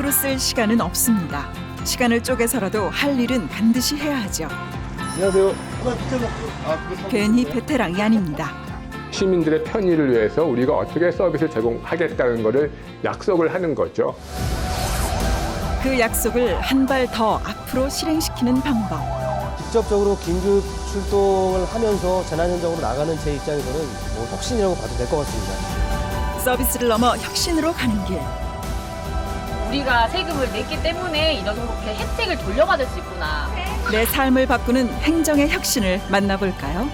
함부로 쓸 시간은 없습니다. 시간을 쪼개서라도 할 일은 반드시 해야 하죠. 안녕하세요. 괜히 베테랑이 아닙니다. 시민들의 편의를 위해서 우리가 어떻게 서비스를 제공하겠다는 것을 약속을 하는 거죠. 그 약속을 한 발 더 앞으로 실행시키는 방법. 직접적으로 긴급 출동을 하면서 재난 현장으로 나가는 제 입장에서는 뭐 혁신이라고 봐도 될 것 같습니다. 서비스를 넘어 혁신으로 가는 길. 우리가 세금을 냈기 때문에 이렇게 혜택을 돌려받을 수 있구나. 내 삶을 바꾸는 행정의 혁신을 만나볼까요?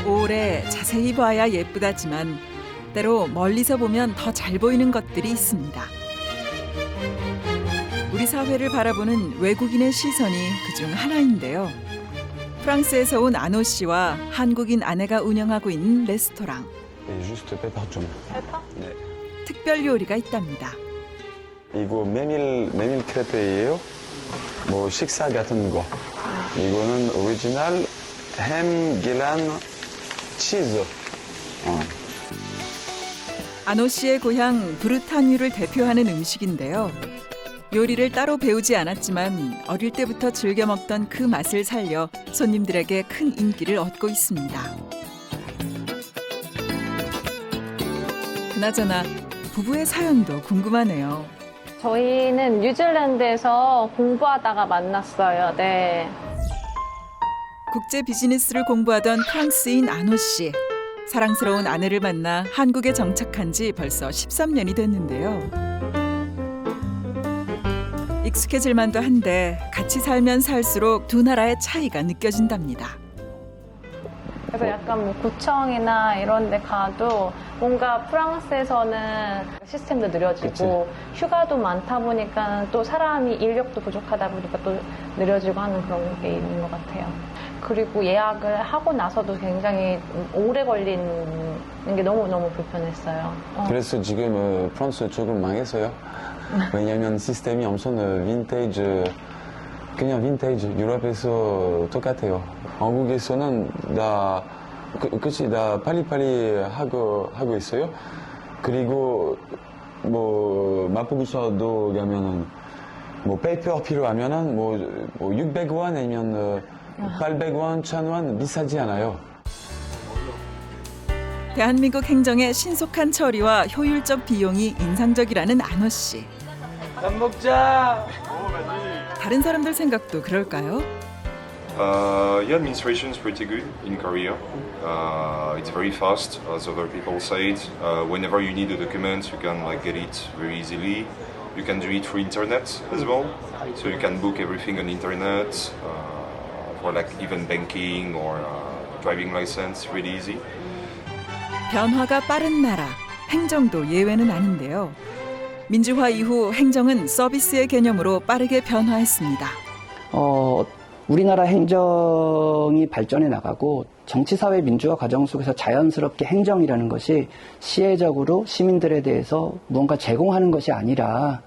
오래 자세히 봐야 예쁘다지만 때로 멀리서 보면 더 잘 보이는 것들이 있습니다. 우리 사회를 바라보는 외국인의 시선이 그중 하나인데요. 프랑스에서 온 아노 씨와 한국인 아내가 운영하고 있는 레스토랑. juste 페퍼 좀. 페퍼? 네. 특별 요리가 있답니다. 이거 메밀 크레페예요. 뭐 식사 같은 거. 이거는 오리지널 햄, 계란, 치즈. 아노 씨의 고향 브르타뉴를 대표하는 음식인데요. 요리를 따로 배우지 않았지만 어릴 때부터 즐겨 먹던 그 맛을 살려 손님들에게 큰 인기를 얻고 있습니다. 그나저나 부부의 사연도 궁금하네요. 저희는 뉴질랜드에서 공부하다가 만났어요. 네. 국제 비즈니스를 공부하던 프랑스인 아노 씨. 사랑스러운 아내를 만나 한국에 정착한 지 벌써 13년이 됐는데요. 익숙해질 만도 한데 같이 살면 살수록 두 나라의 차이가 느껴진답니다. 그래서 약간 뭐 구청이나 이런 데 가도 뭔가 프랑스에서는 시스템도 느려지고 휴가도 많다 보니까 또 사람이 인력도 부족하다 보니까 또 느려지고 하는 그런 게 있는 것 같아요. 그리고 예약을 하고 나서도 굉장히 오래 걸리는 게 너무너무 불편했어요. 그래서 지금 프랑스 조금 망했어요. 왜냐면 시스템이 엄청 그냥 빈테이지. 유럽에서 똑같아요. 한국에서는 다 빨리빨리 하고 있어요. 그리고 뭐 마포구서도 가면은 뭐 페이퍼 필요하면은 뭐 600원 아니면 800원, 1000원 비싸지 않아요. 대한민국 행정의 신속한 처리와 효율적 비용이 인상적이라는 아노 씨. 밥 먹자. 다른 사람들 생각도 그럴까요? The administration is pretty good in Korea. It's very fast, as other people said. Whenever you need a document, you can get it very easily. You can do it through internet as well, so you can book everything on internet for even banking or driving license. Really easy. 변화가 빠른 나라, 행정도 예외는 아닌데요. 민주화 이후 행정은 서비스의 개념으로 빠르게 변화했습니다. 우리나라 행정이 발전해 나가고 정치사회 민주화 과정 속에서 자연스럽게 행정이라는 것이 시혜적으로 시민들에 대해서 무언가 제공하는 것이 아니라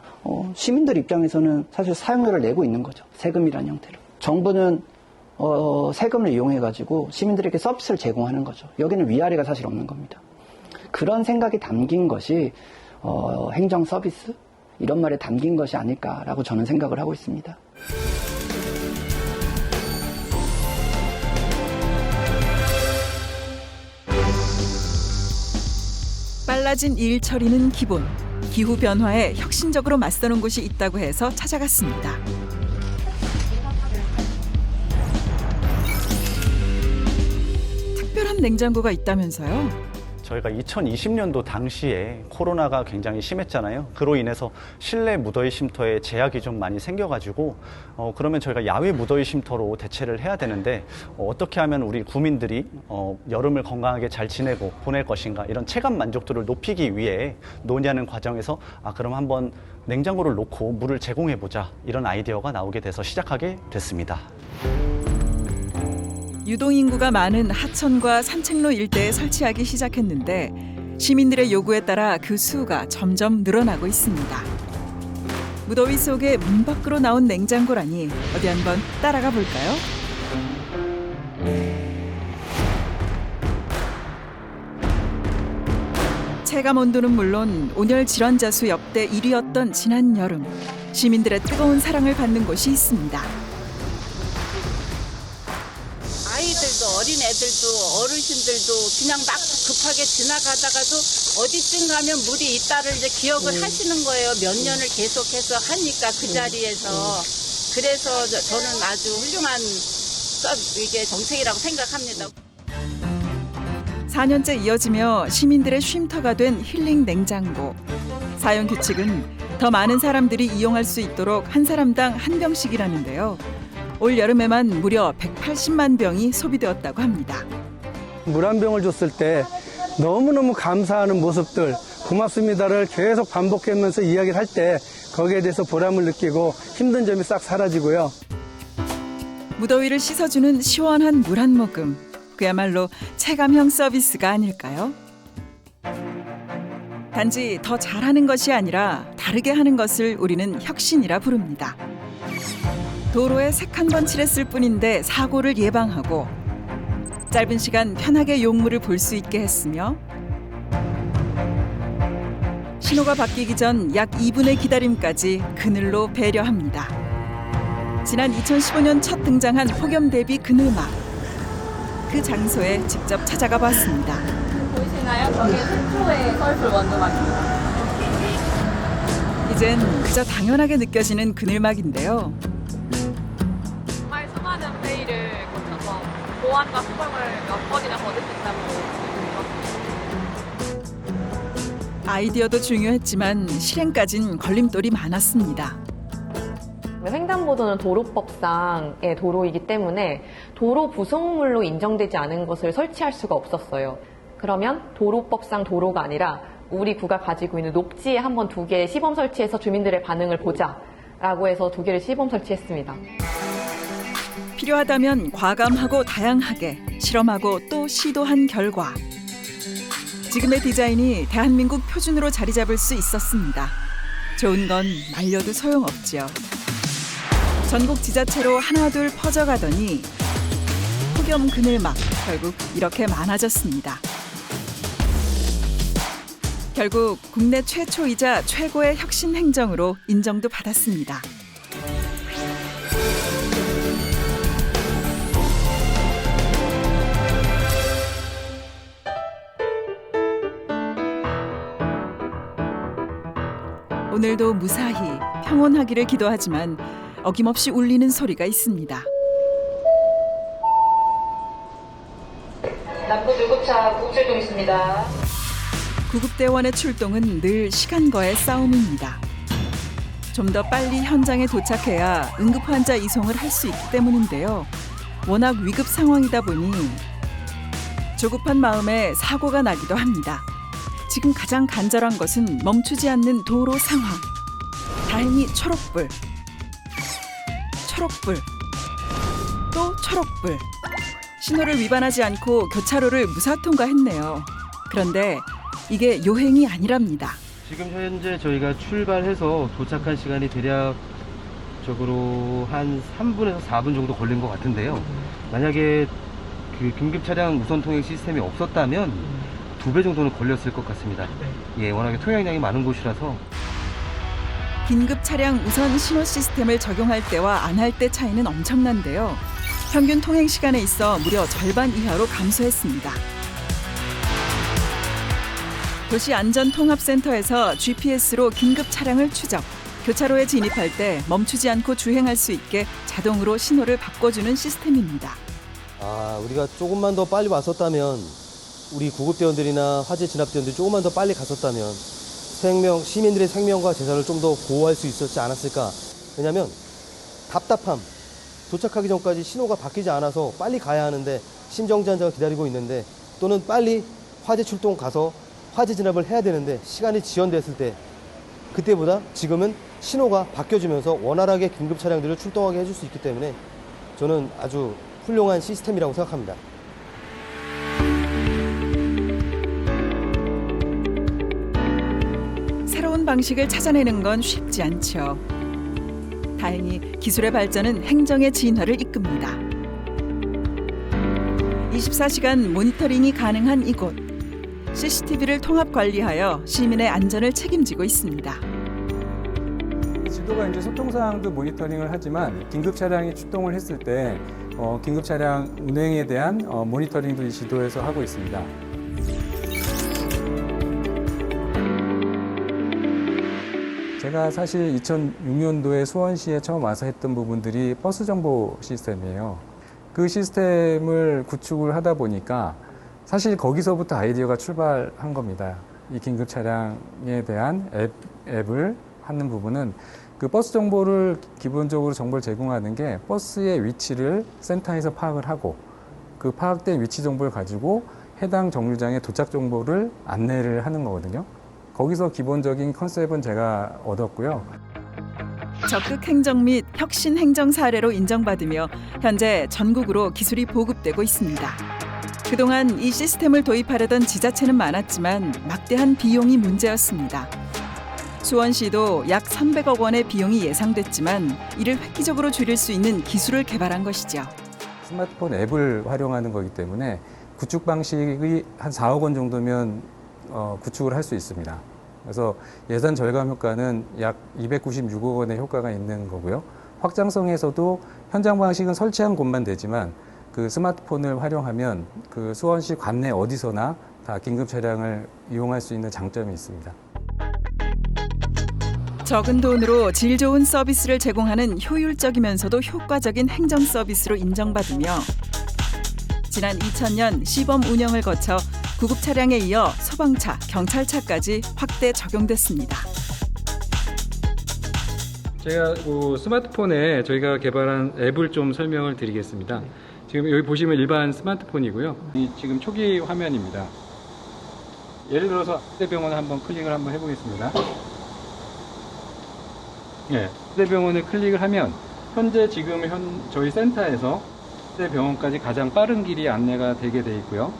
시민들 입장에서는 사실 사용료를 내고 있는 거죠. 세금이라는 형태로. 정부는 세금을 이용해가지고 시민들에게 서비스를 제공하는 거죠. 여기는 위아래가 사실 없는 겁니다. 그런 생각이 담긴 것이 행정 서비스? 이런 말에 담긴 것이 아닐까라고 저는 생각을 하고 있습니다. 빨라진 일 처리는 기본. 기후 변화에 혁신적으로 맞서는 곳이 있다고 해서 찾아갔습니다. 특별한 냉장고가 있다면서요? 저희가 2020년도 당시에 코로나가 굉장히 심했잖아요. 그로 인해서 실내 무더위 쉼터에 제약이 좀 많이 생겨가지고 그러면 저희가 야외 무더위 쉼터로 대체를 해야 되는데 어떻게 하면 우리 구민들이 여름을 건강하게 잘 지내고 보낼 것인가 이런 체감 만족도를 높이기 위해 논의하는 과정에서 그럼 한번 냉장고를 놓고 물을 제공해보자 이런 아이디어가 나오게 돼서 시작하게 됐습니다. 유동인구가 많은 하천과 산책로 일대에 설치하기 시작했는데 시민들의 요구에 따라 그 수가 점점 늘어나고 있습니다. 무더위 속에 문 밖으로 나온 냉장고라니 어디 한번 따라가 볼까요? 체감 온도는 물론 온열 질환자 수 역대 1위였던 지난 여름, 시민들의 뜨거운 사랑을 받는 곳이 있습니다. 아이들도 어린애들도 어르신들도 그냥 막 급하게 지나가다가도 어디쯤 가면 물이 있다를 이제 기억을 하시는 거예요. 몇 년을 계속해서 하니까 그 자리에서. 그래서 저는 아주 훌륭한 이게 정책이라고 생각합니다. 4년째 이어지며 시민들의 쉼터가 된 힐링 냉장고. 사용 규칙은 더 많은 사람들이 이용할 수 있도록 한 사람당 한 병씩이라는데요. 올 여름에만 무려 180만 병이 소비되었다고 합니다. 물 한 병을 줬을 때 너무너무 감사하는 모습들, 고맙습니다를 계속 반복하면서 이야기를 할 때 거기에 대해서 보람을 느끼고 힘든 점이 싹 사라지고요. 무더위를 씻어주는 시원한 물 한 모금. 그야말로 체감형 서비스가 아닐까요? 단지 더 잘하는 것이 아니라 다르게 하는 것을 우리는 혁신이라 부릅니다. 도로에 색 한 번 칠했을 뿐인데 사고를 예방하고 짧은 시간 편하게 용물을 볼 수 있게 했으며 신호가 바뀌기 전 약 2분의 기다림까지 그늘로 배려합니다. 지난 2015년 첫 등장한 폭염 대비 그늘막. 그 장소에 직접 찾아가 봤습니다. 보이시나요? 저게 최초의 서울풀 원두막입니다. 이젠 그저 당연하게 느껴지는 그늘막인데요. 정말 수많은 회의를 거쳐서 보완과 수정을 몇 번이나 거듭 했다고 아이디어도 중요했지만 실행까진 걸림돌이 많았습니다. 횡단보도는 도로법상의 도로이기 때문에 도로 부속물로 인정되지 않은 것을 설치할 수가 없었어요. 그러면 도로법상 도로가 아니라 우리 구가 가지고 있는 녹지에 한번 2개 시범 설치해서 주민들의 반응을 보자라고 해서 2개를 시범 설치했습니다. 필요하다면 과감하고 다양하게 실험하고 또 시도한 결과 지금의 디자인이 대한민국 표준으로 자리 잡을 수 있었습니다. 좋은 건 말려도 소용없지요. 전국 지자체로 하나둘 퍼져가더니 폭염 그늘막 결국 이렇게 많아졌습니다. 결국 국내 최초이자 최고의 혁신 행정으로 인정도 받았습니다. 오늘도 무사히 평온하기를 기도하지만 어김없이 울리는 소리가 있습니다. 남구 불구차 구출동 있습니다. 구급대원의 출동은 늘 시간과의 싸움입니다. 좀 더 빨리 현장에 도착해야 응급환자 이송을 할 수 있기 때문인데요. 워낙 위급 상황이다 보니 조급한 마음에 사고가 나기도 합니다. 지금 가장 간절한 것은 멈추지 않는 도로 상황. 다행히 초록불, 또 초록불. 신호를 위반하지 않고 교차로를 무사통과했네요. 그런데 이게 요행이 아니랍니다. 지금 현재 저희가 출발해서 도착한 시간이 대략적으로 한 3분에서 4분 정도 걸린 것 같은데요. 만약에 그 긴급 차량 우선 통행 시스템이 없었다면 2배 정도는 걸렸을 것 같습니다. 예, 워낙에 통행량이 많은 곳이라서. 긴급 차량 우선 신호 시스템을 적용할 때와 안 할 때 차이는 엄청난데요. 평균 통행 시간에 있어 무려 절반 이하로 감소했습니다. 도시안전통합센터에서 GPS로 긴급 차량을 추적, 교차로에 진입할 때 멈추지 않고 주행할 수 있게 자동으로 신호를 바꿔주는 시스템입니다. 우리가 조금만 더 빨리 왔었다면, 우리 구급대원들이나 화재 진압대원들이 조금만 더 빨리 갔었다면 시민들의 생명과 재산을 좀 더 보호할 수 있었지 않았을까. 왜냐하면 답답함, 도착하기 전까지 신호가 바뀌지 않아서 빨리 가야 하는데 심정지 환자가 기다리고 있는데, 또는 빨리 화재 출동 가서 화재 진압을 해야 되는데 시간이 지연됐을 때, 그때보다 지금은 신호가 바뀌어지면서 원활하게 긴급 차량들을 출동하게 해줄 수 있기 때문에 저는 아주 훌륭한 시스템이라고 생각합니다. 새로운 방식을 찾아내는 건 쉽지 않죠. 다행히 기술의 발전은 행정의 진화를 이끕니다. 24시간 모니터링이 가능한 이곳. CCTV를 통합 관리하여 시민의 안전을 책임지고 있습니다. 지도가 이제 소통 사항도 모니터링을 하지만 긴급 차량이 출동을 했을 때 긴급 차량 운행에 대한 모니터링도 이 지도에서 하고 있습니다. 제가 사실 2006년도에 수원시에 처음 와서 했던 부분들이 버스 정보 시스템이에요. 그 시스템을 구축을 하다 보니까 사실 거기서부터 아이디어가 출발한 겁니다. 이 긴급 차량에 대한 앱을 하는 부분은 그 버스 정보를 기본적으로 정보를 제공하는 게 버스의 위치를 센터에서 파악을 하고 그 파악된 위치 정보를 가지고 해당 정류장의 도착 정보를 안내를 하는 거거든요. 거기서 기본적인 컨셉은 제가 얻었고요. 적극 행정 및 혁신 행정 사례로 인정받으며 현재 전국으로 기술이 보급되고 있습니다. 그동안 이 시스템을 도입하려던 지자체는 많았지만 막대한 비용이 문제였습니다. 수원시도 약 300억 원의 비용이 예상됐지만 이를 획기적으로 줄일 수 있는 기술을 개발한 것이죠. 스마트폰 앱을 활용하는 거기 때문에 구축 방식이 한 4억 원 정도면 구축을 할 수 있습니다. 그래서 예산 절감 효과는 약 296억 원의 효과가 있는 거고요. 확장성에서도 현장 방식은 설치한 곳만 되지만 그 스마트폰을 활용하면 그 수원시 관내 어디서나 다 긴급 차량을 이용할 수 있는 장점이 있습니다. 적은 돈으로 질 좋은 서비스를 제공하는 효율적이면서도 효과적인 행정 서비스로 인정받으며 지난 2000년 시범 운영을 거쳐 구급 차량에 이어 소방차, 경찰차까지 확대 적용됐습니다. 제가 스마트폰에 저희가 개발한 앱을 좀 설명을 드리겠습니다. 지금 여기 보시면 일반 스마트폰이고요. 이 지금 초기 화면입니다. 예를 들어서 수대병원을 한번 클릭을 한번 해보겠습니다. 네, 수대병원을 클릭을 하면 현재 지금 저희 센터에서 수대병원까지 가장 빠른 길이 안내가 되게 돼 있고요.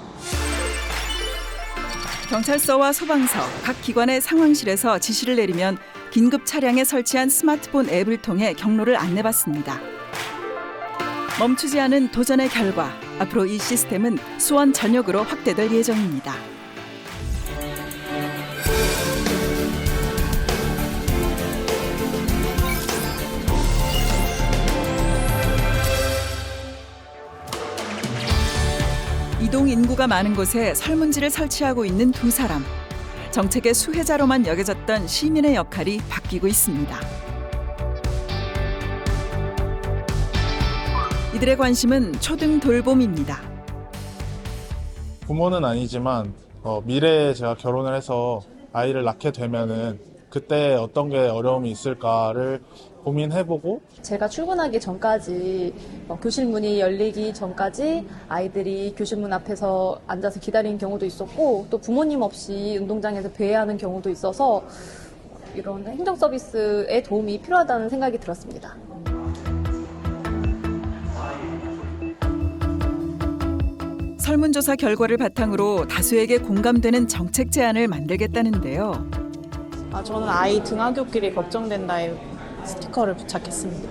경찰서와 소방서, 각 기관의 상황실에서 지시를 내리면 긴급 차량에 설치한 스마트폰 앱을 통해 경로를 안내받습니다. 멈추지 않은 도전의 결과, 앞으로 이 시스템은 수원 전역으로 확대될 예정입니다. 이동 인구가 많은 곳에 설문지를 설치하고 있는 두 사람. 정책의 수혜자로만 여겨졌던 시민의 역할이 바뀌고 있습니다. 이들의 관심은 초등 돌봄입니다. 부모는 아니지만 미래에 제가 결혼을 해서 아이를 낳게 되면은 그때 어떤 게 어려움이 있을까를 고민해보고 제가 출근하기 전까지 교실 문이 열리기 전까지 아이들이 교실 문 앞에서 앉아서 기다리는 경우도 있었고 또 부모님 없이 운동장에서 배회하는 경우도 있어서 이런 행정 서비스의 도움이 필요하다는 생각이 들었습니다. 설문조사 결과를 바탕으로 다수에게 공감되는 정책 제안을 만들겠다는데요. 저는 아이 등하굣길이 걱정된다에 스티커를 부착했습니다.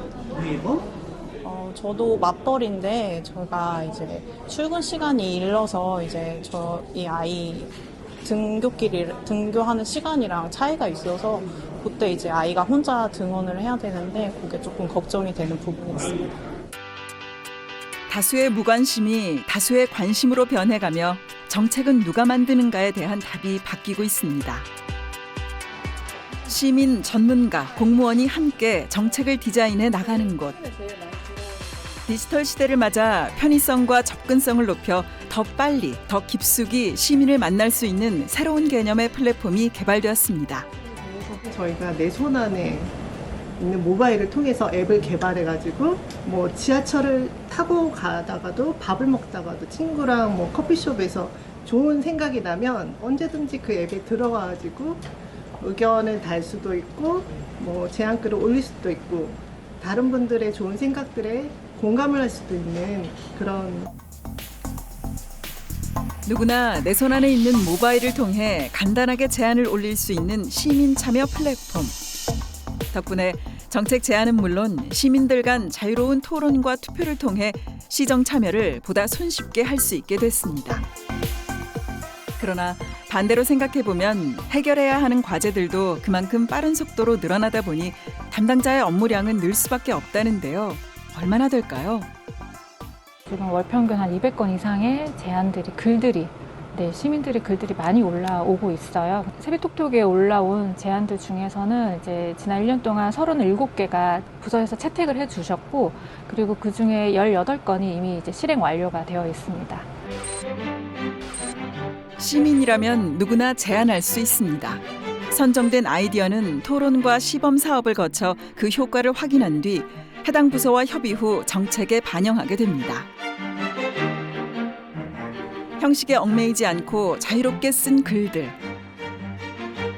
저도 맞벌이인데 제가 이제 출근 시간이 일러서 이제 이 아이 등교하는 시간이랑 차이가 있어서 그때 이제 아이가 혼자 등원을 해야 되는데 그게 조금 걱정이 되는 부분이 있습니다. 다수의 무관심이 다수의 관심으로 변해가며 정책은 누가 만드는가에 대한 답이 바뀌고 있습니다. 시민, 전문가, 공무원이 함께 정책을 디자인해 나가는 곳. 디지털 시대를 맞아 편의성과 접근성을 높여 더 빨리, 더 깊숙이 시민을 만날 수 있는 새로운 개념의 플랫폼이 개발되었습니다. 저희가 내 손 안에 있는 모바일을 통해서 앱을 개발해가지고 뭐 지하철을 타고 가다가도 밥을 먹다가도 친구랑 뭐 커피숍에서 좋은 생각이 나면 언제든지 그 앱에 들어가가지고 의견을 달 수도 있고 뭐 제안글을 올릴 수도 있고 다른 분들의 좋은 생각들에 공감을 할 수도 있는 그런 누구나 내 손 안에 있는 모바일을 통해 간단하게 제안을 올릴 수 있는 시민 참여 플랫폼. 덕분에 정책 제안은 물론 시민들 간 자유로운 토론과 투표를 통해 시정 참여를 보다 손쉽게 할 수 있게 됐습니다. 그러나 반대로 생각해보면 해결해야 하는 과제들도 그만큼 빠른 속도로 늘어나다 보니 담당자의 업무량은 늘 수밖에 없다는데요. 얼마나 될까요? 지금 월 평균 한 200건 이상의 제안들이, 글들이, 시민들의 글들이 많이 올라오고 있어요. 세비톡톡에 올라온 제안들 중에서는 이제 지난 1년 동안 37개가 부서에서 채택을 해주셨고, 그리고 그 중에 18건이 이미 이제 실행 완료가 되어 있습니다. 시민이라면 누구나 제안할 수 있습니다. 선정된 아이디어는 토론과 시범 사업을 거쳐 그 효과를 확인한 뒤 해당 부서와 협의 후 정책에 반영하게 됩니다. 형식에 얽매이지 않고 자유롭게 쓴 글들.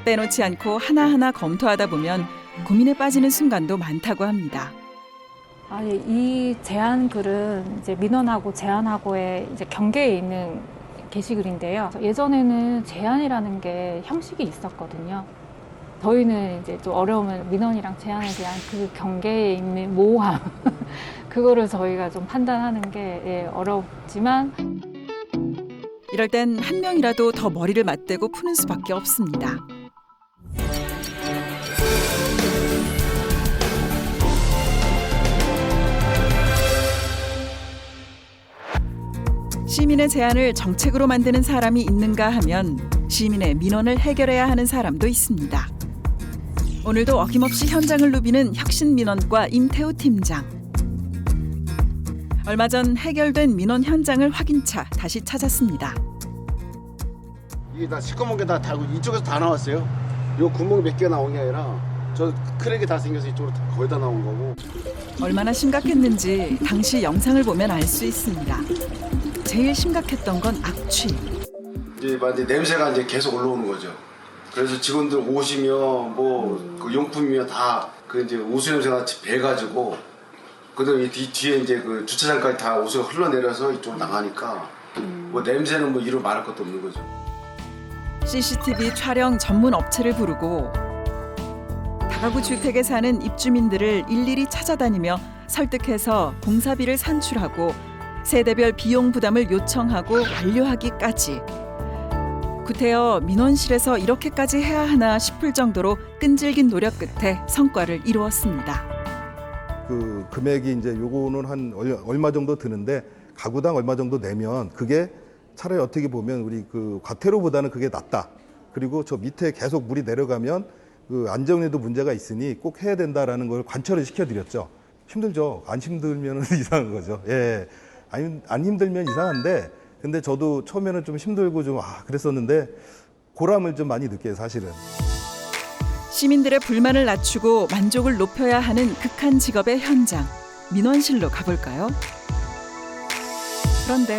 빼놓지 않고 하나하나 검토하다 보면 고민에 빠지는 순간도 많다고 합니다. 이 제안 글은 이제 민원하고 제안하고의 이제 경계에 있는 게시글인데요. 예전에는 제안이라는 게 형식이 있었거든요. 저희는 이제 좀 어려우면 민원이랑 제안에 대한 그 경계에 있는 모호함, 그거를 저희가 좀 판단하는 게 어렵지만, 이럴 땐 한 명이라도 더 머리를 맞대고 푸는 수밖에 없습니다. 시민의 제안을 정책으로 만드는 사람이 있는가 하면 시민의 민원을 해결해야 하는 사람도 있습니다. 오늘도 어김없이 현장을 누비는 혁신민원과 임태우 팀장. 얼마 전 해결된 민원 현장을 확인차 다시 찾았습니다. 이게 다 시꺼먼 게 다 달고 이쪽에서 다 나왔어요. 요 구멍이 몇 개 나온 게 아니라 저 크랙이 다 생겨서 이쪽으로 거의 다 나온 거고. 얼마나 심각했는지 당시 영상을 보면 알 수 있습니다. 제일 심각했던 건 악취. 이제 냄새가 이제 계속 올라오는 거죠. 그래서 직원들 옷이며 그 용품이며 다 그 이제 오수 냄새가 배가지고 그다음에 뒤에 이제 그 주차장까지 다 오수가 흘러내려서 이쪽으로 나가니까 냄새는 이루 말할 것도 없는 거죠. CCTV 촬영 전문 업체를 부르고 다가구 주택에 사는 입주민들을 일일이 찾아다니며 설득해서 공사비를 산출하고 세대별 비용 부담을 요청하고 완료하기까지. 구태여 민원실에서 이렇게까지 해야 하나 싶을 정도로 끈질긴 노력 끝에 성과를 이루었습니다. 그 금액이 이제 요거는 한 얼마 정도 드는데 가구당 얼마 정도 내면 그게 차라리 어떻게 보면 우리 그 과태료보다는 그게 낫다. 그리고 저 밑에 계속 물이 내려가면 그 안정에도 문제가 있으니 꼭 해야 된다라는 걸 관철을 시켜드렸죠. 힘들죠. 안 힘들면 이상한 거죠. 예, 안 힘들면 이상한데. 근데 저도 처음에는 좀 힘들고 좀 그랬었는데 보람을 좀 많이 느껴요, 사실은. 시민들의 불만을 낮추고 만족을 높여야 하는 극한 직업의 현장, 민원실로 가볼까요? 그런데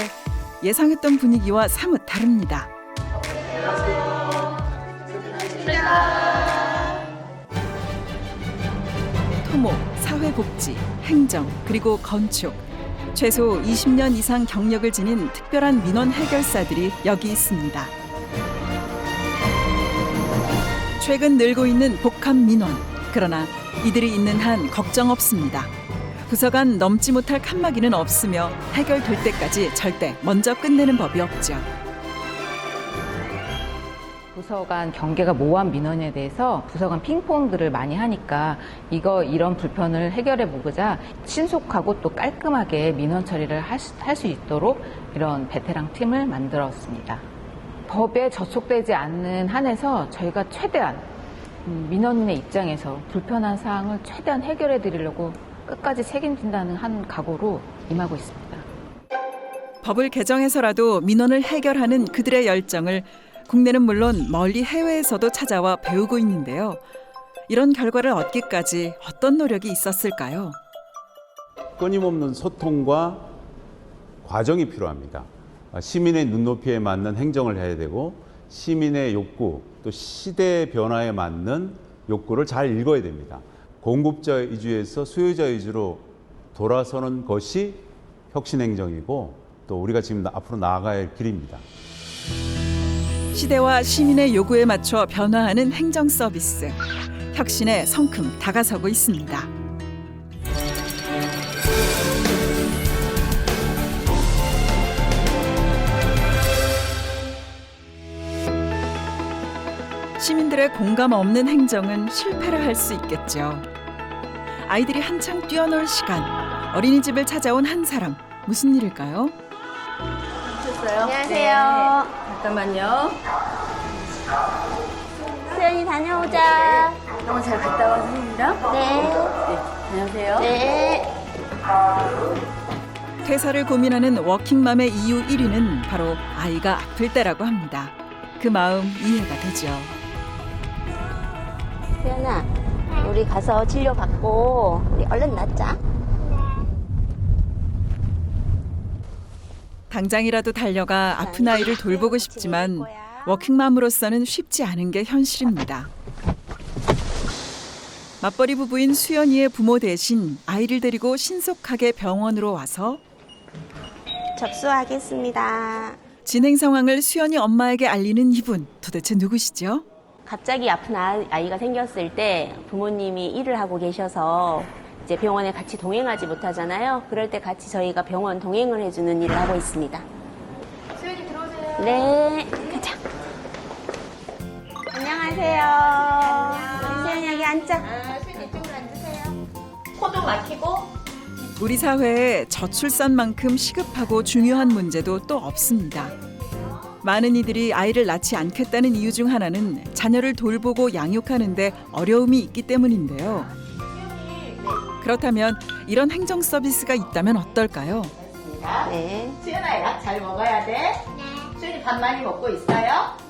예상했던 분위기와 사뭇 다릅니다. 토목, 사회복지, 행정, 그리고 건축. 최소 20년 이상 경력을 지닌 특별한 민원 해결사들이 여기 있습니다. 최근 늘고 있는 복합 민원. 그러나 이들이 있는 한 걱정 없습니다. 부서 간 넘지 못할 칸막이는 없으며 해결될 때까지 절대 먼저 끝내는 법이 없죠. 부서 간 경계가 모호한 민원에 대해서 부서 간 핑퐁들을 많이 하니까 이런 불편을 해결해 보고자 신속하고 또 깔끔하게 민원 처리를 할 수 있도록 이런 베테랑 팀을 만들었습니다. 법에 저촉되지 않는 한에서 저희가 최대한 민원인의 입장에서 불편한 사항을 최대한 해결해 드리려고 끝까지 책임진다는 한 각오로 임하고 있습니다. 법을 개정해서라도 민원을 해결하는 그들의 열정을 국내는 물론 멀리 해외에서도 찾아와 배우고 있는데요. 이런 결과를 얻기까지 어떤 노력이 있었을까요? 끊임없는 소통과 과정이 필요합니다. 시민의 눈높이에 맞는 행정을 해야 되고 시민의 욕구, 또 시대의 변화에 맞는 욕구를 잘 읽어야 됩니다. 공급자 위주에서 수요자 위주로 돌아서는 것이 혁신행정이고 또 우리가 지금 앞으로 나아가야 할 길입니다. 시대와 시민의 요구에 맞춰 변화하는 행정 서비스. 혁신에 성큼 다가서고 있습니다. 시민들의 공감 없는 행정은 실패를 할 수 있겠죠. 아이들이 한창 뛰어놀 시간, 어린이집을 찾아온 한 사람, 무슨 일일까요? 안녕하세요. 잠깐만요. 수연이 다녀오자. 너무 잘 갔다 왔습니다. 네. 안녕하세요. 네. 퇴사를 고민하는 워킹맘의 이유 1위는 바로 아이가 아플 때라고 합니다. 그 마음 이해가 되죠. 수연아, 우리 가서 진료받고 우리 얼른 낫자. 당장이라도 달려가 아픈 아이를 돌보고 싶지만 워킹맘으로서는 쉽지 않은 게 현실입니다. 맞벌이 부부인 수연이의 부모 대신 아이를 데리고 신속하게 병원으로 와서 접수하겠습니다. 진행 상황을 수연이 엄마에게 알리는 이분, 도대체 누구시죠? 갑자기 아픈 아이가 생겼을 때 부모님이 일을 하고 계셔서 이제 병원에 같이 동행하지 못하잖아요. 그럴 때 같이 저희가 병원 동행을 해주는 일을 하고 있습니다. 수연이 들어오세요. 네, 가자. 안녕하세요. 우리 수연이 여기 앉자. 수연이 이쪽으로 앉으세요. 코도 막히고. 우리 사회에 저출산만큼 시급하고 중요한 문제도 또 없습니다. 많은 이들이 아이를 낳지 않겠다는 이유 중 하나는 자녀를 돌보고 양육하는데 어려움이 있기 때문인데요. 그렇다면 이런 행정 서비스가 있다면 어떨까요? 네. 수연아, 약 잘 먹어야 돼? 네. 수연이 밥 많이 먹고 있어요?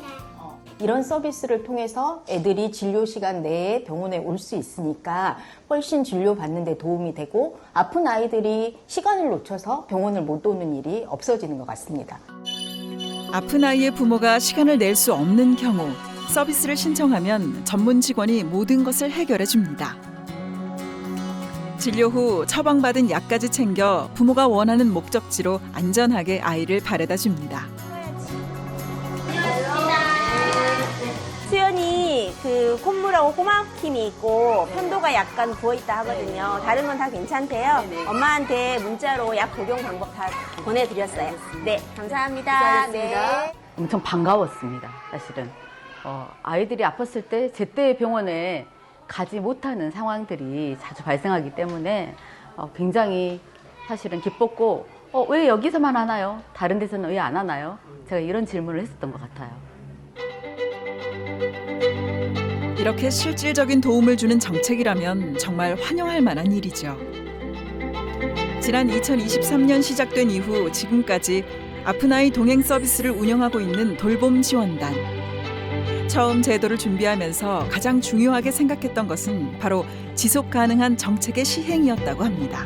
이런 서비스를 통해서 애들이 진료 시간 내에 병원에 올 수 있으니까 훨씬 진료 받는 데 도움이 되고 아픈 아이들이 시간을 놓쳐서 병원을 못 오는 일이 없어지는 것 같습니다. 아픈 아이의 부모가 시간을 낼 수 없는 경우 서비스를 신청하면 전문 직원이 모든 것을 해결해 줍니다. 진료 후 처방받은 약까지 챙겨 부모가 원하는 목적지로 안전하게 아이를 바래다 줍니다. 수연이 그 콧물하고 호막힘이 있고 편도가 약간 부어있다 하거든요. 다른 건 다 괜찮대요. 엄마한테 문자로 약 복용 방법 다 보내드렸어요. 네, 감사합니다. 네. 엄청 반가웠습니다. 사실은 아이들이 아팠을 때 제때 병원에 가지 못하는 상황들이 자주 발생하기 때문에 굉장히 사실은 기뻤고 왜 여기서만 하나요? 다른 데서는 왜 안 하나요? 제가 이런 질문을 했었던 것 같아요. 이렇게 실질적인 도움을 주는 정책이라면 정말 환영할 만한 일이죠. 지난 2023년 시작된 이후 지금까지 아픈 아이 동행 서비스를 운영하고 있는 돌봄 지원단. 처음 제도를 준비하면서 가장 중요하게 생각했던 것은 바로 지속 가능한 정책의 시행이었다고 합니다.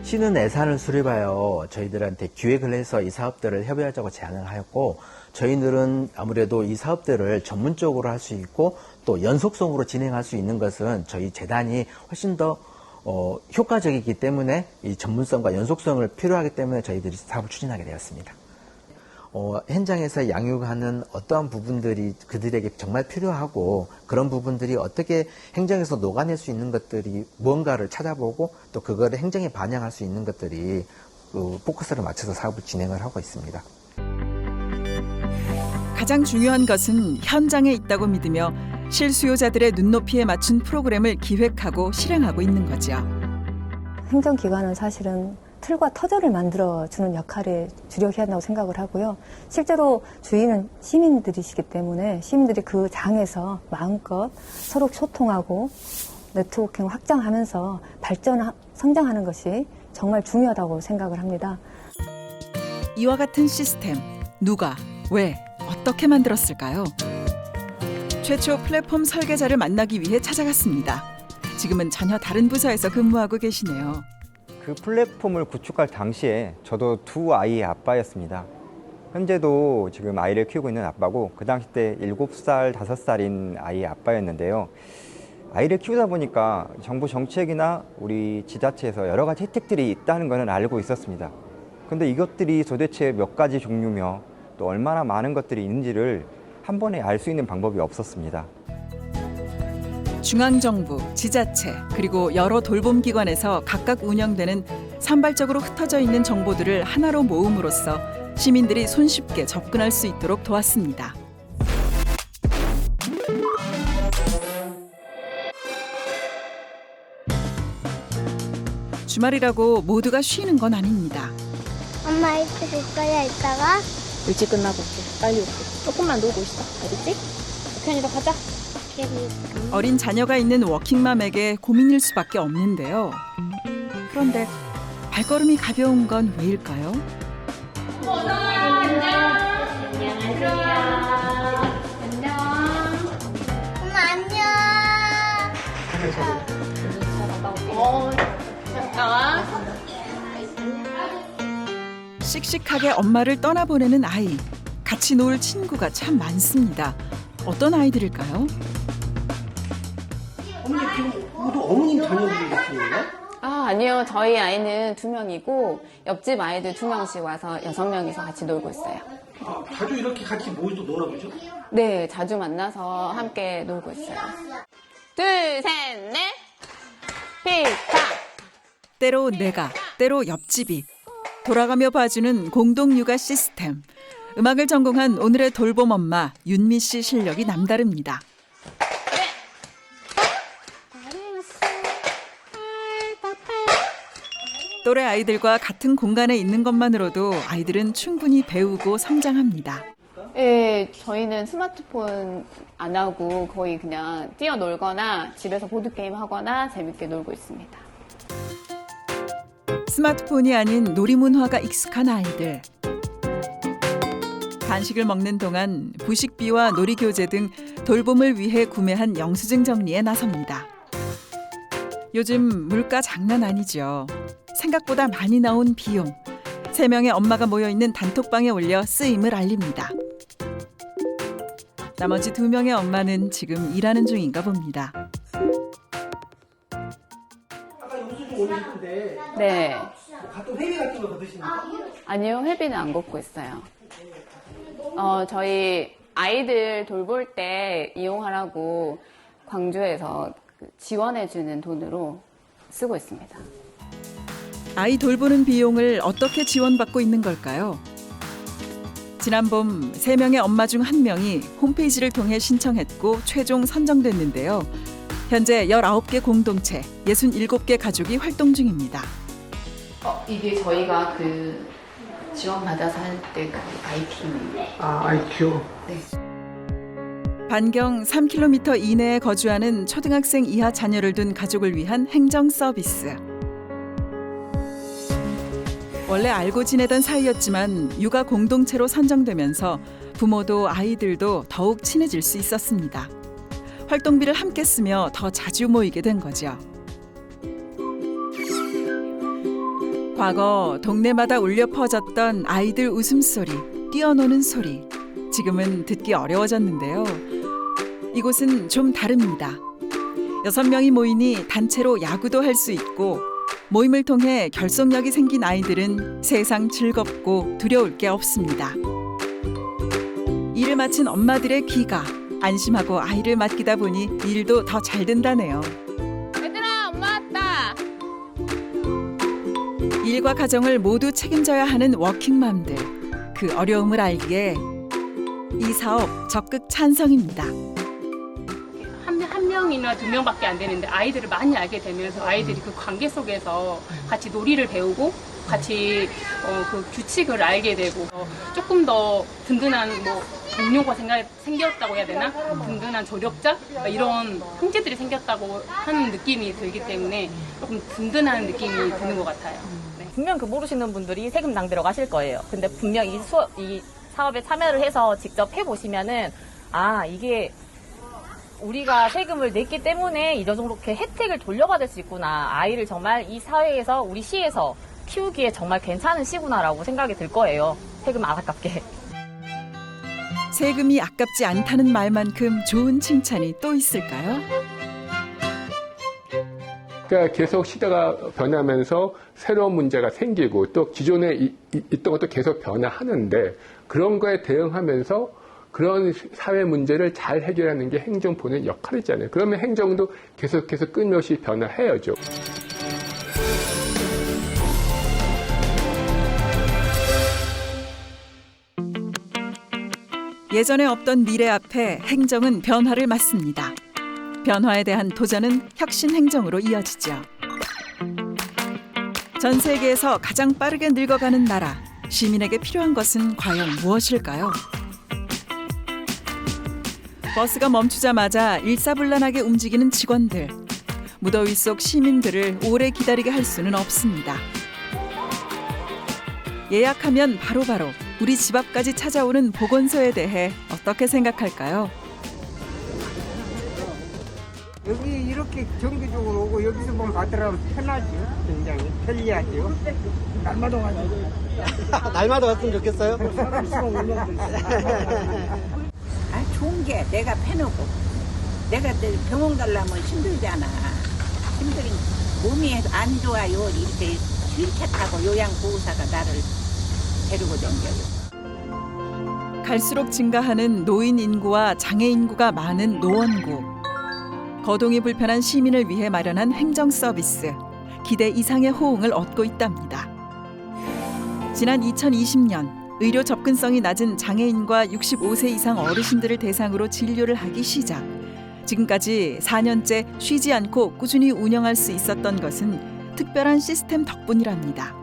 시는 예산을 수립하여 저희들한테 기획을 해서 이 사업들을 협의하자고 제안을 하였고 저희들은 아무래도 이 사업들을 전문적으로 할 수 있고 또 연속성으로 진행할 수 있는 것은 저희 재단이 훨씬 더 효과적이기 때문에 이 전문성과 연속성을 필요하기 때문에 저희들이 사업을 추진하게 되었습니다. 현장에서 양육하는 어떠한 부분들이 그들에게 정말 필요하고 그런 부분들이 어떻게 행정에서 녹아낼 수 있는 것들이 무언가를 찾아보고 또 그거를 행정에 반영할 수 있는 것들이 포커스를 맞춰서 사업을 진행을 하고 있습니다. 가장 중요한 것은 현장에 있다고 믿으며 실수요자들의 눈높이에 맞춘 프로그램을 기획하고 실행하고 있는 거죠. 행정기관은 사실은 틀과 터전을 만들어주는 역할에 주력해야 한다고 생각을 하고요. 실제로 주인은 시민들이시기 때문에 시민들이 그 장에서 마음껏 서로 소통하고 네트워킹을 확장하면서 성장하는 것이 정말 중요하다고 생각을 합니다. 이와 같은 시스템, 누가, 왜, 어떻게 만들었을까요? 최초 플랫폼 설계자를 만나기 위해 찾아갔습니다. 지금은 전혀 다른 부서에서 근무하고 계시네요. 그 플랫폼을 구축할 당시에 저도 두 아이의 아빠였습니다. 현재도 지금 아이를 키우고 있는 아빠고 그 당시 때 7살, 5살인 아이의 아빠였는데요. 아이를 키우다 보니까 정부 정책이나 우리 지자체에서 여러 가지 혜택들이 있다는 것은 알고 있었습니다. 근데 이것들이 도대체 몇 가지 종류며 또 얼마나 많은 것들이 있는지를 한 번에 알 수 있는 방법이 없었습니다. 중앙정부, 지자체, 그리고 여러 돌봄기관에서 각각 운영되는 산발적으로 흩어져 있는 정보들을 하나로 모음으로써 시민들이 손쉽게 접근할 수 있도록 도왔습니다. 주말이라고 모두가 쉬는 건 아닙니다. 엄마 이따 볼 거야 이따가? 일찍 끝나고 올게. 빨리 올게. 조금만 놀고 있어. 알겠지? 편이도 가자. 어린 자녀가 있는 워킹맘에게 고민일 수밖에 없는데요. 그런데 발걸음이 가벼운 건 왜일까요? 엄마 안녕. 나와. 씩씩하게 엄마를 떠나보내는 아이. 같이 놀 친구가 참 많습니다. 어떤 아이들일까요? 어머니 지금 모두 어머님 자녀분이 계시는가요? 아니요. 저희 아이는 2명이고 옆집 아이들 2명씩 와서 6명이서 같이 놀고 있어요. 자주 이렇게 같이 모여서 놀아보죠? 네, 자주 만나서 함께 놀고 있어요. 둘, 셋, 넷. 피카. 때로 내가, 때로 옆집이. 돌아가며 봐주는 공동 육아 시스템. 음악을 전공한 오늘의 돌봄 엄마 윤미 씨 실력이 남다릅니다. 또래 아이들과 같은 공간에 있는 것만으로도 아이들은 충분히 배우고 성장합니다. 네, 저희는 스마트폰 안 하고 거의 그냥 뛰어놀거나 집에서 보드게임 하거나 재밌게 놀고 있습니다. 스마트폰이 아닌 놀이문화가 익숙한 아이들. 간식을 먹는 동안 부식비와 놀이교재 등 돌봄을 위해 구매한 영수증 정리에 나섭니다. 요즘 물가 장난 아니죠. 생각보다 많이 나온 비용. 3명의 엄마가 모여있는 단톡방에 올려 쓰임을 알립니다. 나머지 2명의 엄마는 지금 일하는 중인가 봅니다. 아까 영수증 올리시는데 네. 가끔 회비 같은 거 받으십니까? 아니요, 회비는 안 걷고 있어요. 저희 아이들 돌볼 때 이용하라고 광주에서 지원해주는 돈으로 쓰고 있습니다. 아이 돌보는 비용을 어떻게 지원받고 있는 걸까요? 지난 봄 3명의 엄마 중 1명이 홈페이지를 통해 신청했고 최종 선정됐는데요. 현재 19개 공동체, 67개 가족이 활동 중입니다. 이게 저희가 그 지원받아서 할 때 그 IP입니다. IQ. 네. 반경 3km 이내에 거주하는 초등학생 이하 자녀를 둔 가족을 위한 행정 서비스. 원래 알고 지내던 사이였지만 육아 공동체로 선정되면서 부모도 아이들도 더욱 친해질 수 있었습니다. 활동비를 함께 쓰며 더 자주 모이게 된 거죠. 과거 동네마다 울려 퍼졌던 아이들 웃음소리, 뛰어노는 소리. 지금은 듣기 어려워졌는데요. 이곳은 좀 다릅니다. 6명이 모이니 단체로 야구도 할 수 있고 모임을 통해 결속력이 생긴 아이들은 세상 즐겁고 두려울 게 없습니다. 일을 마친 엄마들의 귀가 안심하고 아이를 맡기다 보니 일도 더 잘 된다네요. 얘들아, 엄마 왔다. 일과 가정을 모두 책임져야 하는 워킹맘들. 그 어려움을 알기에 이 사업 적극 찬성입니다. 한 명이나 2명밖에 안 되는데 아이들을 많이 알게 되면서 아이들이 그 관계 속에서 같이 놀이를 배우고 같이 그 규칙을 알게 되고 조금 더 든든한 동료가 생겼다고 해야 되나? 든든한 조력자? 이런 형제들이 생겼다고 하는 느낌이 들기 때문에 조금 든든한 느낌이 드는 것 같아요. 네. 분명 그 모르시는 분들이 세금 낭비로 가실 거예요. 근데 분명 이 사업에 참여를 해서 직접 해보시면은 이게 우리가 세금을 냈기 때문에 이런 정도 혜택을 돌려받을 수 있구나. 아이를 정말 이 사회에서 우리 시에서 키우기에 정말 괜찮은 시구나라고 생각이 들 거예요. 세금 안 아깝게. 세금이 아깝지 않다는 말만큼 좋은 칭찬이 또 있을까요? 그러니까 계속 시대가 변하면서 새로운 문제가 생기고 또 기존에 있던 것도 계속 변화하는데 그런 거에 대응하면서 그런 사회 문제를 잘 해결하는 게 행정부의 역할이잖아요. 그러면 행정도 계속해서 끊임없이 변화해야죠. 예전에 없던 미래 앞에 행정은 변화를 맞습니다. 변화에 대한 도전은 혁신 행정으로 이어지죠. 전 세계에서 가장 빠르게 늙어가는 나라, 시민에게 필요한 것은 과연 무엇일까요? 버스가 멈추자마자 일사불란하게 움직이는 직원들. 무더위 속 시민들을 오래 기다리게 할 수는 없습니다. 예약하면 바로바로 우리 집 앞까지 찾아오는 보건소에 대해 어떻게 생각할까요? 여기 이렇게 정기적으로 오고 여기서 뭘 받으라면 편하죠. 굉장히 편리하죠. 날마다 와요. 날마다 왔으면 좋겠어요. 아, 좋은 게 내가 패놓고 내가 병원 가려면 힘들잖아. 힘들은 몸이 안 좋아요. 이렇게 휠체 타고 요양보호사가 나를 데리고 다녀요. 갈수록 증가하는 노인 인구와 장애 인구가 많은 노원구. 거동이 불편한 시민을 위해 마련한 행정 서비스. 기대 이상의 호응을 얻고 있답니다. 지난 2020년 의료 접근성이 낮은 장애인과 65세 이상 어르신들을 대상으로 진료를 하기 시작. 지금까지 4년째 쉬지 않고 꾸준히 운영할 수 있었던 것은 특별한 시스템 덕분이랍니다.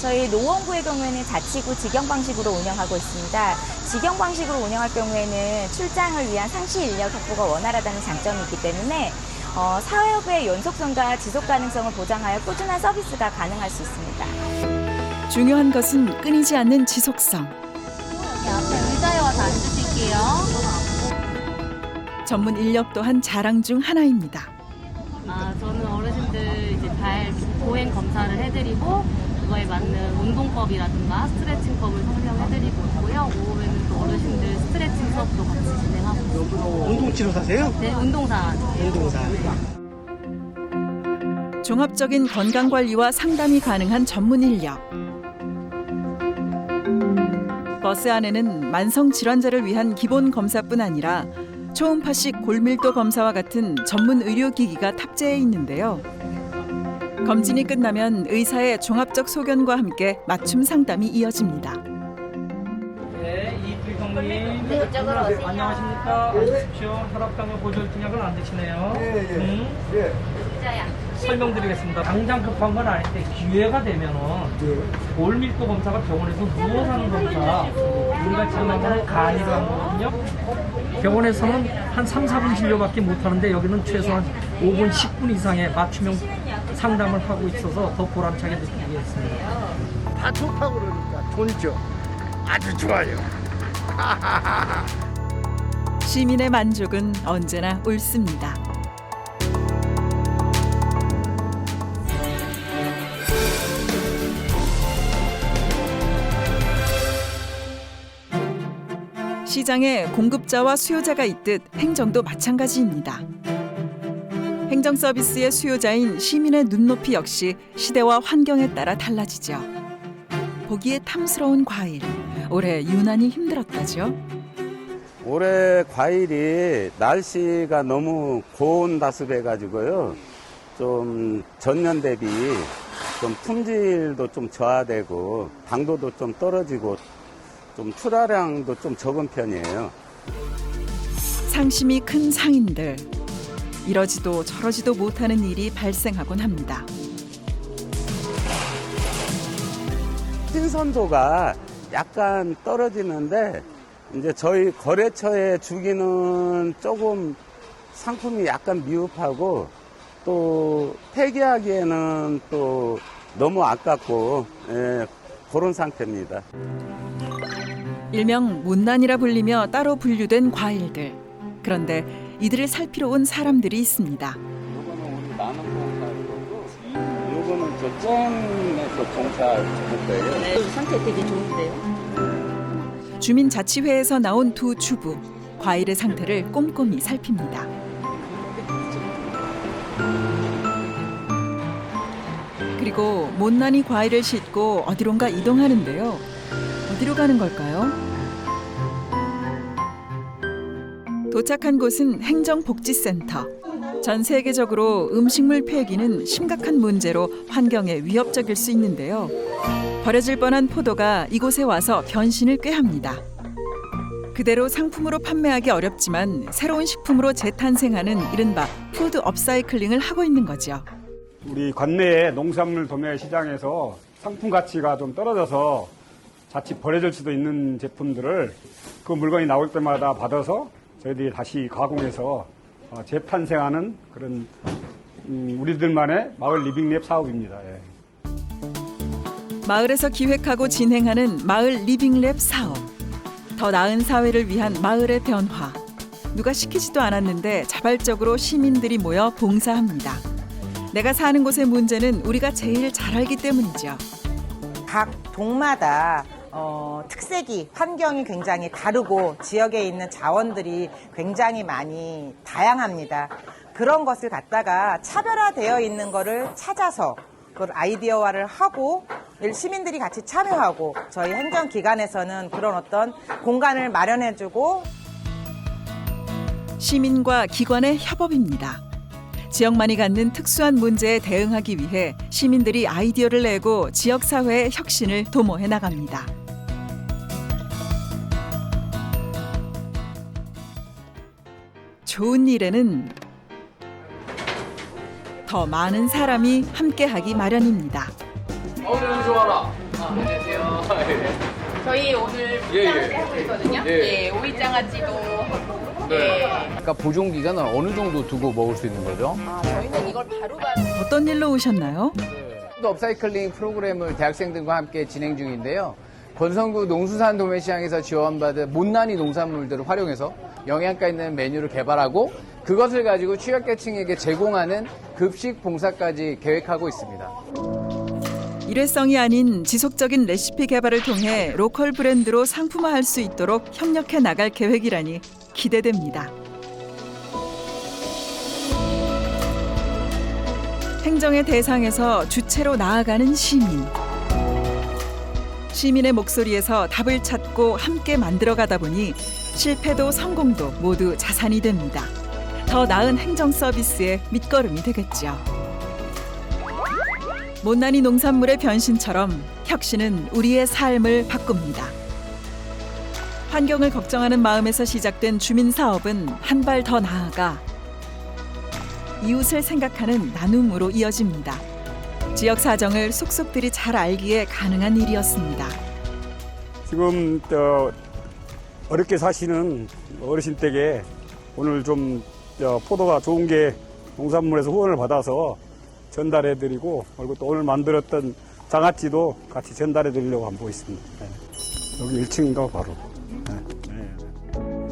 저희 노원구의 경우에는 자치구 직영 방식으로 운영하고 있습니다. 직영 방식으로 운영할 경우에는 출장을 위한 상시 인력 확보가 원활하다는 장점이 있기 때문에 사업의 연속성과 지속 가능성을 보장하여 꾸준한 서비스가 가능할 수 있습니다. 중요한 것은 끊이지 않는 지속성. 여기 앞에 의자에 와서 앉으실게요. 전문 인력 또한 자랑 중 하나입니다. 저는 어르신들 이제 발 보행 검사를 해드리고 그거에 맞는 운동법이라든가 스트레칭법을 설명해드리고 있고요. 오후에는 또 어르신들 스트레칭 수업도 같이 진행하고 있습니다. 운동치료사세요? 네, 운동사. 종합적인 건강관리와 상담이 가능한 전문 인력. 버스 안에는 만성질환자를 위한 기본 검사뿐 아니라 초음파식 골밀도 검사와 같은 전문 의료기기가 탑재해 있는데요. 검진이 끝나면 의사의 종합적 소견과 함께 맞춤 상담이 이어집니다. 네, 이필경님. 네, 이쪽으로 오세요. 안녕하십니까? 앉으십시오. 혈압당과 고지혈증 약을 안 드시네요. 의자야. 설명드리겠습니다. 당장 급한 건 아닌데 기회가 되면은 골밀도 검사가 병원에서 누워서 하는 검사, 우리가 지금 하는 간이로 하는 거거든요. 병원에서는 한 3, 4분 진료밖에 못 하는데 여기는 최소한 5분, 10분 이상의 맞춤형 상담을 하고 있어서 더 보람차게 느끼게 했습니다. 다 좋다고 그러니까 좋죠. 아주 좋아요. 시민의 만족은 언제나 옳습니다. 시장에 공급자와 수요자가 있듯 행정도 마찬가지입니다. 행정 서비스의 수요자인 시민의 눈높이 역시 시대와 환경에 따라 달라지죠. 보기에 탐스러운 과일, 올해 유난히 힘들었다죠. 올해 과일이 날씨가 너무 고온다습해가지고요. 좀 전년 대비 좀 품질도 좀 저하되고 당도도 좀 떨어지고 좀 출하량도 좀 적은 편이에요. 상심이 큰 상인들. 이러지도 저러지도 못하는 일이 발생하곤 합니다. 신선도가 약간 떨어지는데 이제 저희 거래처에 주기는 조금 상품이 약간 미흡하고 또 폐기하기에는 또 너무 아깝고 그런 상태입니다. 일명 못난이라 불리며 따로 분류된 과일들. 그런데 이들을 살피러 온 사람들이 있습니다. 요거는 저 잼에서 종사할 거예요. 네, 상태 되게 좋은데요. 주민자치회에서 나온 두 주부. 과일의 상태를 꼼꼼히 살핍니다. 그리고 못난이 과일을 싣고 어디론가 이동하는데요. 어디로 가는 걸까요? 도착한 곳은 행정복지센터. 전 세계적으로 음식물 폐기는 심각한 문제로 환경에 위협적일 수 있는데요. 버려질 뻔한 포도가 이곳에 와서 변신을 꾀합니다. 그대로 상품으로 판매하기 어렵지만 새로운 식품으로 재탄생하는 이른바 푸드 업사이클링을 하고 있는 거죠. 우리 관내의 농산물 도매 시장에서 상품 가치가 좀 떨어져서 자칫 버려질 수도 있는 제품들을 그 물건이 나올 때마다 받아서 저희들이 다시 가공해서 재탄생하는 그런 우리들만의 마을 리빙랩 사업입니다. 예. 마을에서 기획하고 진행하는 마을 리빙랩 사업. 더 나은 사회를 위한 마을의 변화. 누가 시키지도 않았는데 자발적으로 시민들이 모여 봉사합니다. 내가 사는 곳의 문제는 우리가 제일 잘 알기 때문이죠. 각 동마다 특색이, 환경이 굉장히 다르고 지역에 있는 자원들이 굉장히 많이 다양합니다. 그런 것을 갖다가 차별화되어 있는 거를 찾아서 그걸 아이디어화를 하고 시민들이 같이 참여하고 저희 행정기관에서는 그런 어떤 공간을 마련해주고 시민과 기관의 협업입니다. 지역만이 갖는 특수한 문제에 대응하기 위해 시민들이 아이디어를 내고 지역사회의 혁신을 도모해 나갑니다. 좋은 일에는 더 많은 사람이 함께하기 마련입니다. 오늘 좋아라. 안녕하세요. 저희 오늘 예. 하고 있거든요. 예. 오이장아찌도 하고. 네. 그러니까 보존 기간은 어느 정도 두고 먹을 수 있는 거죠? 저희는 이걸 바로 어떤 일로 오셨나요? 푸드 업사이클링 프로그램을 대학생들과 함께 진행 중인데요. 권성구 농수산 도매시장에서 지원받은 못난이 농산물들을 활용해서 영양가 있는 메뉴를 개발하고 그것을 가지고 취약계층에게 제공하는 급식 봉사까지 계획하고 있습니다. 일회성이 아닌 지속적인 레시피 개발을 통해 로컬 브랜드로 상품화할 수 있도록 협력해 나갈 계획이라니 기대됩니다. 행정의 대상에서 주체로 나아가는 시민. 시민의 목소리에서 답을 찾고 함께 만들어가다 보니 실패도 성공도 모두 자산이 됩니다. 더 나은 행정 서비스의 밑거름이 되겠죠. 못난이 농산물의 변신처럼 혁신은 우리의 삶을 바꿉니다. 환경을 걱정하는 마음에서 시작된 주민 사업은 한 발 더 나아가 이웃을 생각하는 나눔으로 이어집니다. 지역 사정을 속속들이 잘 알기에 가능한 일이었습니다. 지금 어렵게 사시는 어르신 댁에 오늘 좀 포도가 좋은 게 농산물에서 후원을 받아서 전달해드리고 그리고 또 오늘 만들었던 장아찌도 같이 전달해드리려고 한번 있습니다. 네. 여기 1층인가 바로.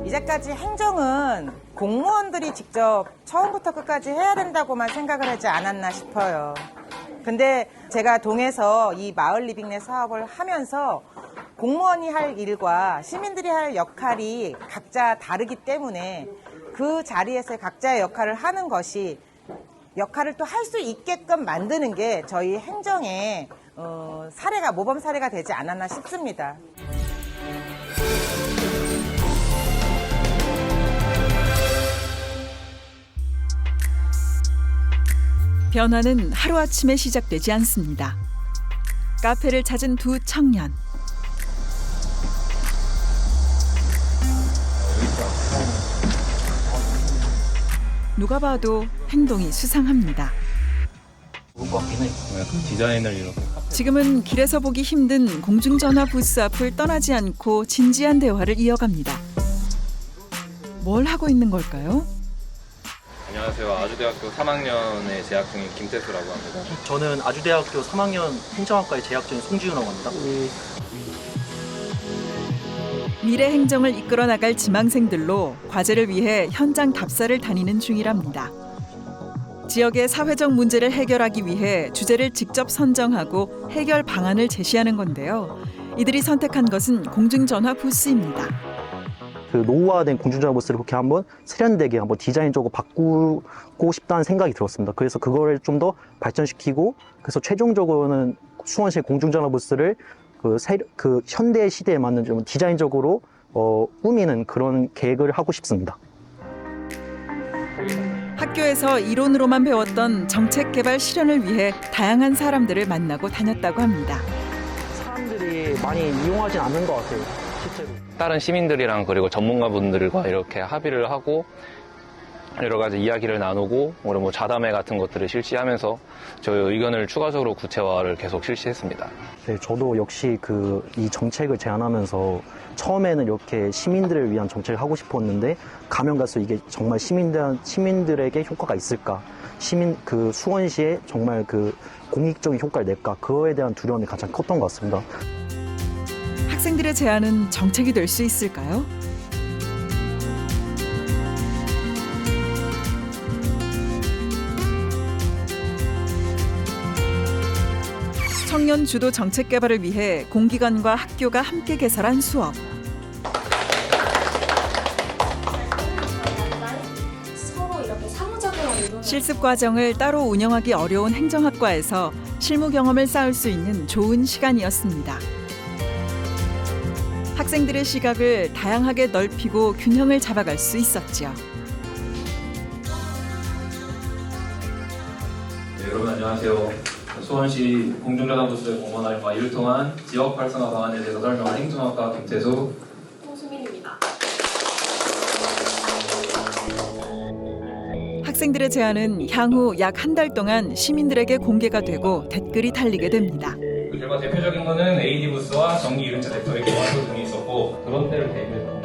이제까지 행정은 공무원들이 직접 처음부터 끝까지 해야 된다고만 생각을 하지 않았나 싶어요. 근데 제가 동에서 이 마을 리빙랩 사업을 하면서 공무원이 할 일과 시민들이 할 역할이 각자 다르기 때문에 그 자리에서 각자의 역할을 하는 것이 역할을 또 할 수 있게끔 만드는 게 저희 행정의 사례가 모범 사례가 되지 않았나 싶습니다. 변화는 하루아침에 시작되지 않습니다. 카페를 찾은 두 청년. 누가 봐도 행동이 수상합니다. 디자인을 이렇게. 지금은 길에서 보기 힘든 공중전화 부스 앞을 떠나지 않고 진지한 대화를 이어갑니다. 뭘 하고 있는 걸까요? 안녕하세요. 아주대학교 3학년에 재학 중인 김태수라고 합니다. 저는 아주대학교 3학년 행정학과에 재학 중인 송지윤이라고 합니다. 미래 행정을 이끌어 나갈 지망생들로 과제를 위해 현장 답사를 다니는 중이랍니다. 지역의 사회적 문제를 해결하기 위해 주제를 직접 선정하고 해결 방안을 제시하는 건데요. 이들이 선택한 것은 공중전화 부스입니다. 그 노후화된 공중전화 부스를 그렇게 한번 세련되게 한번 디자인적으로 바꾸고 싶다는 생각이 들었습니다. 그래서 그거를 좀 더 발전시키고 그래서 최종적으로는 수원시 공중전화 부스를 그 현대 시대에 맞는 좀 디자인적으로 꾸미는 그런 계획을 하고 싶습니다. 학교에서 이론으로만 배웠던 정책 개발 실현을 위해 다양한 사람들을 만나고 다녔다고 합니다. 사람들이 많이 이용하진 않는 것 같아요, 실제로. 다른 시민들이랑 그리고 전문가분들과 이렇게 합의를 하고 여러 가지 이야기를 나누고 우리 뭐 자담회 같은 것들을 실시하면서 저희 의견을 추가적으로 구체화를 계속 실시했습니다. 네, 저도 역시 이 정책을 제안하면서 처음에는 이렇게 시민들을 위한 정책을 하고 싶었는데 가면 갈수록 이게 정말 시민들에게 효과가 있을까? 수원시에 정말 공익적인 효과를 낼까? 그거에 대한 두려움이 가장 컸던 것 같습니다. 학생들의 제안은 정책이 될 수 있을까요? 청년 주도 정책 개발을 위해 공기관과 학교가 함께 개설한 수업. 서로 이렇게 상호작용을 이루는 실습 과정을 따로 운영하기 어려운 행정학과에서 실무 경험을 쌓을 수 있는 좋은 시간이었습니다. 학생들의 시각을 다양하게 넓히고 균형을 잡아갈 수 있었죠. 네, 여러분 안녕하세요. 수원시 공중전환부서의 공무원 활용과 이를 통한 지역 활성화 방안에 대해서 설명한 행정학과 김태수 홍수민입니다. 학생들의 제안은 향후 약 한 달 동안 시민들에게 공개가 되고 댓글이 달리게 됩니다. 그 결과 대표적인 거는 AD 부스와 정기 이벤트 대표의 개원도 등이 있었고 그런 때를 대비해서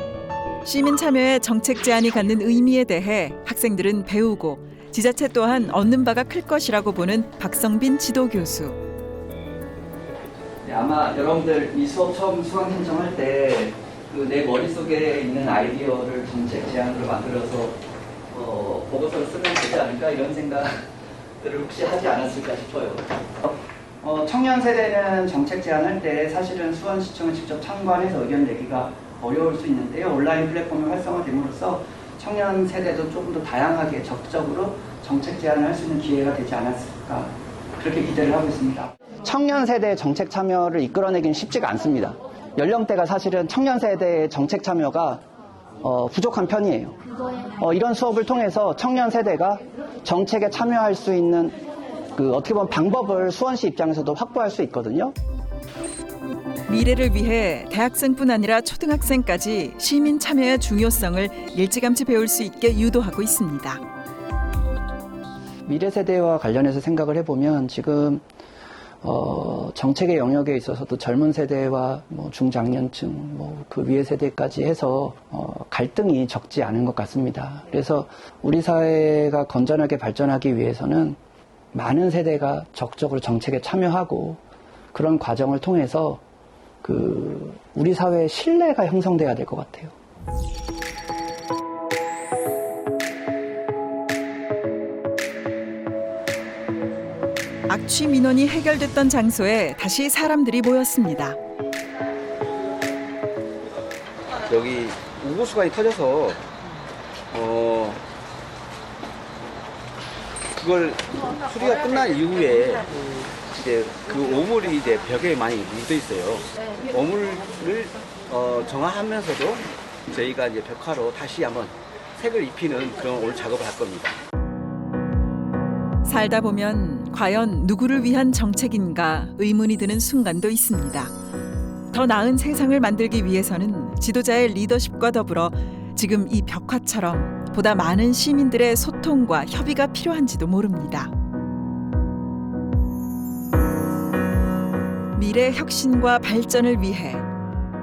시민 참여의 정책 제안이 갖는 의미에 대해 학생들은 배우고 지자체 또한 얻는 바가 클 것이라고 보는 박성빈 지도교수. 네, 아마 여러분들 이 수업 처음 수강 신청할 때 내 머릿속에 있는 아이디어를 정책 제안으로 만들어서 보고서를 쓰면 되지 않을까 이런 생각들을 혹시 하지 않았을까 싶어요. 청년 세대는 정책 제안할 때 사실은 수원시청을 직접 참관해서 의견 내기가 어려울 수 있는데요. 온라인 플랫폼이 활성화됨으로써 청년 세대도 조금 더 다양하게 적극적으로 정책 제안을 할 수 있는 기회가 되지 않았을까 그렇게 기대를 하고 있습니다. 청년 세대의 정책 참여를 이끌어내기는 쉽지가 않습니다. 연령대가 사실은 청년 세대의 정책 참여가 부족한 편이에요. 이런 수업을 통해서 청년 세대가 정책에 참여할 수 있는 어떻게 보면 방법을 수원시 입장에서도 확보할 수 있거든요. 미래를 위해 대학생뿐 아니라 초등학생까지 시민 참여의 중요성을 일찌감치 배울 수 있게 유도하고 있습니다. 미래 세대와 관련해서 생각을 해보면 지금 정책의 영역에 있어서도 젊은 세대와 중장년층, 그 위의 세대까지 해서 갈등이 적지 않은 것 같습니다. 그래서 우리 사회가 건전하게 발전하기 위해서는 많은 세대가 적극적으로 정책에 참여하고 그런 과정을 통해서 우리 사회의 신뢰가 형성돼야 될 것 같아요. 악취 민원이 해결됐던 장소에 다시 사람들이 모였습니다. 여기 우고수관이 터져서 그걸 수리가 끝난 이후에 이제 그 오물이 이제 벽에 많이 묻어 있어요. 오물을 정화하면서도 저희가 이제 벽화로 다시 한번 색을 입히는 그런 오늘 작업을 할 겁니다. 살다 보면 과연 누구를 위한 정책인가 의문이 드는 순간도 있습니다. 더 나은 세상을 만들기 위해서는 지도자의 리더십과 더불어 지금 이 벽화처럼 보다 많은 시민들의 소통과 협의가 필요한지도 모릅니다. 미래 혁신과 발전을 위해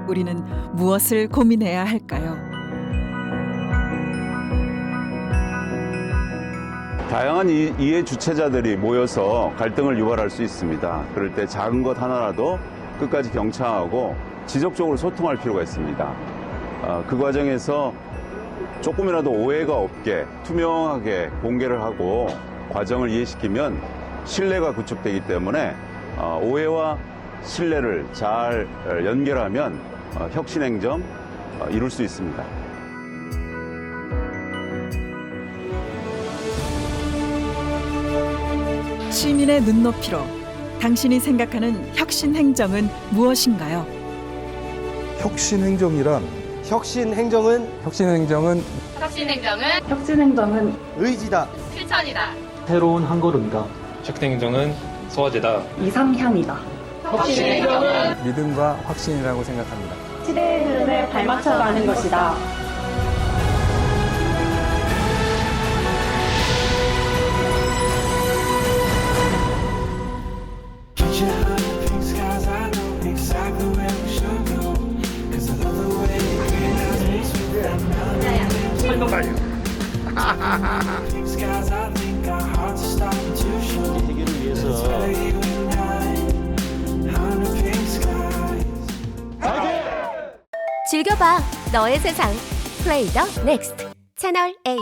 우리는 무엇을 고민해야 할까요? 다양한 이해 주체자들이 모여서 갈등을 유발할 수 있습니다. 그럴 때 작은 것 하나라도 끝까지 경청하고 지속적으로 소통할 필요가 있습니다. 그 과정에서 조금이라도 오해가 없게 투명하게 공개를 하고 과정을 이해시키면 신뢰가 구축되기 때문에 오해와 신뢰를 잘 연결하면 혁신행정 이룰 수 있습니다. 시민의 눈높이로 당신이 생각하는 혁신행정은 무엇인가요? 혁신행정이란 혁신행정은 혁신행정은 의지다. 실천이다. 새로운 한 걸음이다. 혁신행정은 소화제다. 이상향이다. 혁신행정은 믿음과 확신이라고 생각합니다. 시대의 흐름에 발맞춰가는 것이다. 해결을 위해서 즐겨봐 너의 세상 플레이 더 넥스트 채널 A.